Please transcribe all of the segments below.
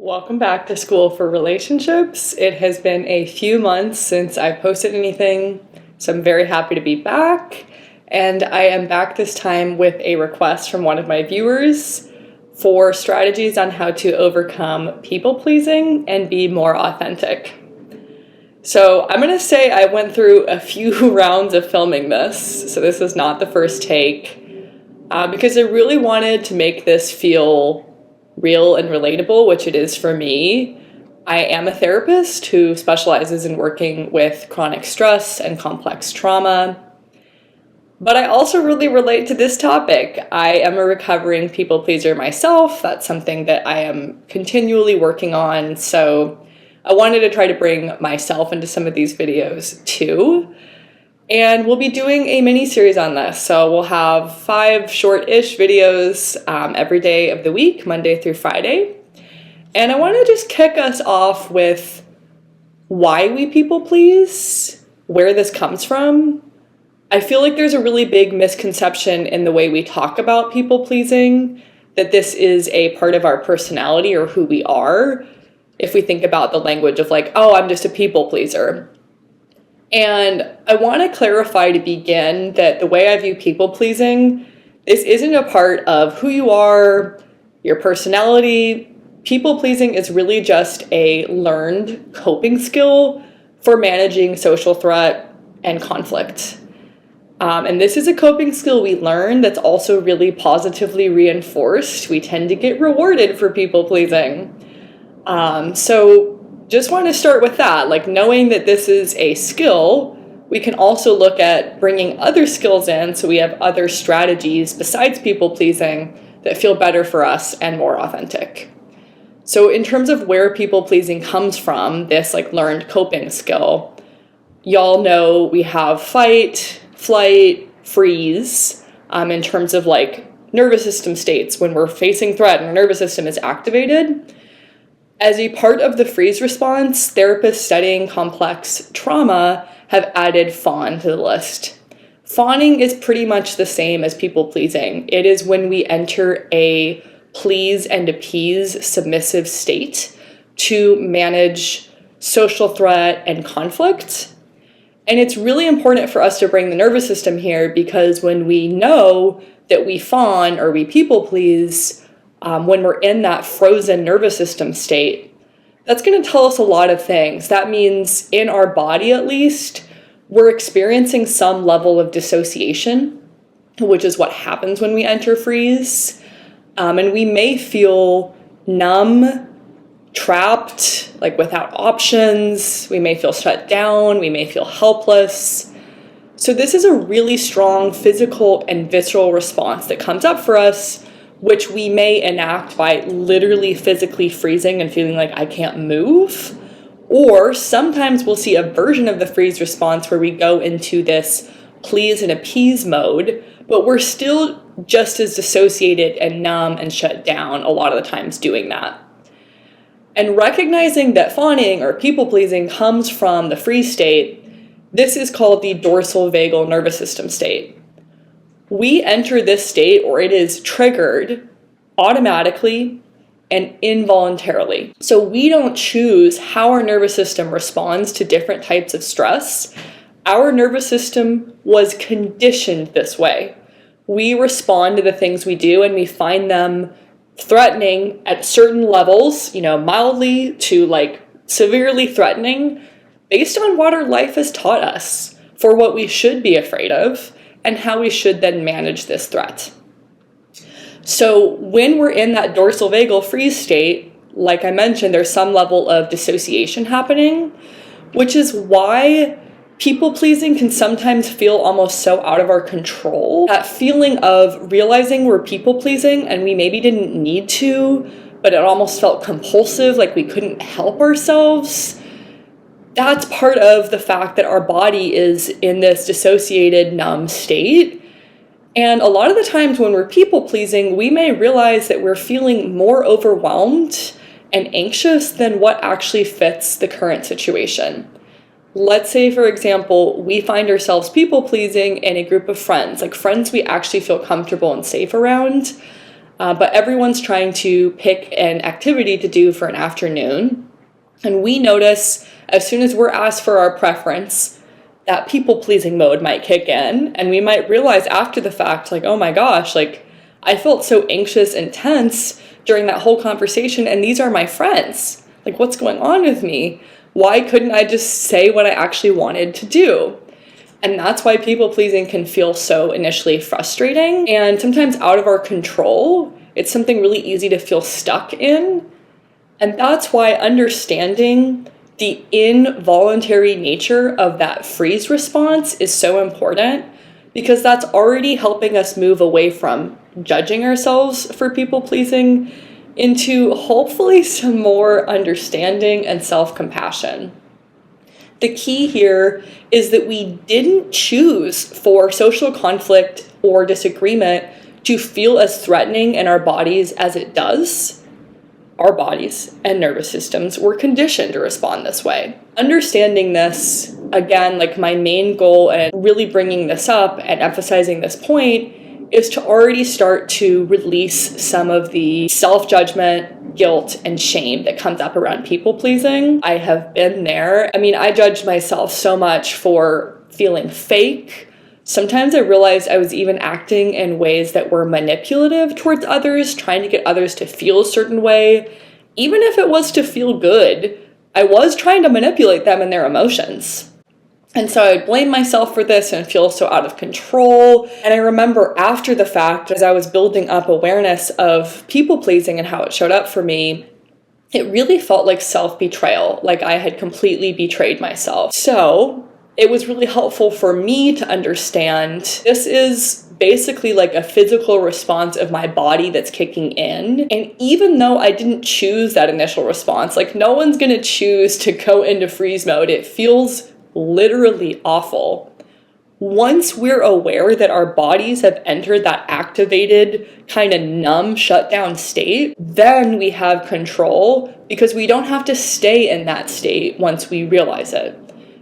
Welcome back to School for Relationships. It has been a few months since I posted anything, so I'm very happy to be back. And I am back this time with a request from one of my viewers for strategies on how to overcome people-pleasing and be more authentic. So I'm going to say I went through a few rounds of filming this, so this is not the first take, because I really wanted to make this feel real and relatable, which it is for me. I am a therapist who specializes in working with chronic stress and complex trauma, but I also really relate to this topic. I am a recovering people pleaser myself. That's something that I am continually working on, so I wanted to try to bring myself into some of these videos too. And we'll be doing a mini-series on this. So we'll have 5 short-ish videos every day of the week, Monday through Friday. And I want to just kick us off with why we people please, where this comes from. I feel like there's a really big misconception in the way we talk about people pleasing, that this is a part of our personality or who we are. If we think about the language of like, oh, I'm just a people pleaser. And I want to clarify to begin that the way I view people-pleasing, this isn't a part of who you are, your personality. People-pleasing is really just a learned coping skill for managing social threat and conflict. And this is a coping skill we learn that's also really positively reinforced. We tend to get rewarded for people-pleasing. So just want to start with that, like knowing that this is a skill. We can also look at bringing other skills in so we have other strategies besides people pleasing that feel better for us and more authentic. So in terms of where people pleasing comes from, this like learned coping skill, y'all know we have fight, flight, freeze in terms of like nervous system states. When we're facing threat and our nervous system is activated, as a part of the freeze response, therapists studying complex trauma have added fawn to the list. Fawning is pretty much the same as people-pleasing. It is when we enter a please and appease submissive state to manage social threat and conflict. And it's really important for us to bring the nervous system here because when we know that we fawn or we people-please, when we're in that frozen nervous system state, that's going to tell us a lot of things. That means in our body, at least, we're experiencing some level of dissociation, which is what happens when we enter freeze. And we may feel numb, trapped, like without options. We may feel shut down. We may feel helpless. So this is a really strong physical and visceral response that comes up for us, which we may enact by literally physically freezing and feeling like I can't move. Or sometimes we'll see a version of the freeze response where we go into this please and appease mode, but we're still just as dissociated and numb and shut down a lot of the times doing that. And recognizing that fawning or people-pleasing comes from the freeze state, this is called the dorsal vagal nervous system state. We enter this state, or it is triggered automatically and involuntarily. So we don't choose how our nervous system responds to different types of stress. Our nervous system was conditioned this way. We respond to the things we do and we find them threatening at certain levels, mildly to like severely threatening based on what our life has taught us for what we should be afraid of and how we should then manage this threat. So when we're in that dorsal vagal freeze state, like I mentioned, there's some level of dissociation happening, which is why people-pleasing can sometimes feel almost so out of our control. That feeling of realizing we're people-pleasing and we maybe didn't need to, but it almost felt compulsive, like we couldn't help ourselves. That's part of the fact that our body is in this dissociated, numb state. And a lot of the times when we're people-pleasing, we may realize that we're feeling more overwhelmed and anxious than what actually fits the current situation. Let's say, for example, we find ourselves people-pleasing in a group of friends, like friends we actually feel comfortable and safe around. but everyone's trying to pick an activity to do for an afternoon. And we notice as soon as we're asked for our preference, that people-pleasing mode might kick in, and we might realize after the fact, like, oh my gosh, like, I felt so anxious and tense during that whole conversation, and these are my friends. Like, what's going on with me? Why couldn't I just say what I actually wanted to do? And that's why people-pleasing can feel so initially frustrating and sometimes out of our control. It's something really easy to feel stuck in. And that's why understanding the involuntary nature of that freeze response is so important, because that's already helping us move away from judging ourselves for people-pleasing into hopefully some more understanding and self-compassion. The key here is that we didn't choose for social conflict or disagreement to feel as threatening in our bodies as it does. Our bodies and nervous systems were conditioned to respond this way. Understanding this, again, like my main goal and really bringing this up and emphasizing this point is to already start to release some of the self-judgment, guilt, and shame that comes up around people-pleasing. I have been there. I mean, I judged myself so much for feeling fake. Sometimes I realized I was even acting in ways that were manipulative towards others, trying to get others to feel a certain way. Even if it was to feel good, I was trying to manipulate them and their emotions. And so I would blame myself for this and feel so out of control. And I remember after the fact, as I was building up awareness of people-pleasing and how it showed up for me, it really felt like self-betrayal, like I had completely betrayed myself. So it was really helpful for me to understand this is basically like a physical response of my body that's kicking in. And even though I didn't choose that initial response, like no one's gonna choose to go into freeze mode, it feels literally awful. Once we're aware that our bodies have entered that activated, kind of numb, shutdown state, then we have control because we don't have to stay in that state once we realize it.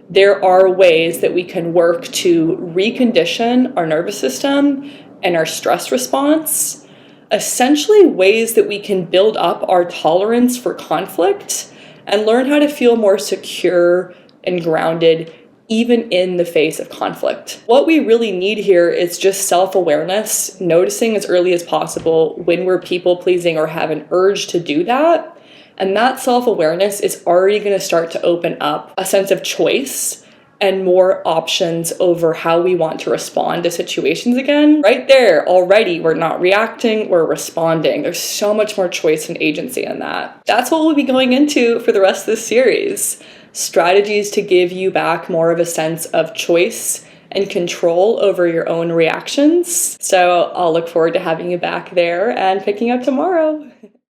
There are ways that we can work to recondition our nervous system and our stress response, essentially ways that we can build up our tolerance for conflict and learn how to feel more secure and grounded even in the face of conflict. What we really need here is just self-awareness, noticing as early as possible when we're people-pleasing or have an urge to do that. And that self-awareness is already going to start to open up a sense of choice and more options over how we want to respond to situations again. Right there, already, we're not reacting, we're responding. There's so much more choice and agency in that. That's what we'll be going into for the rest of this series. Strategies to give you back more of a sense of choice and control over your own reactions. So I'll look forward to having you back there and picking up tomorrow.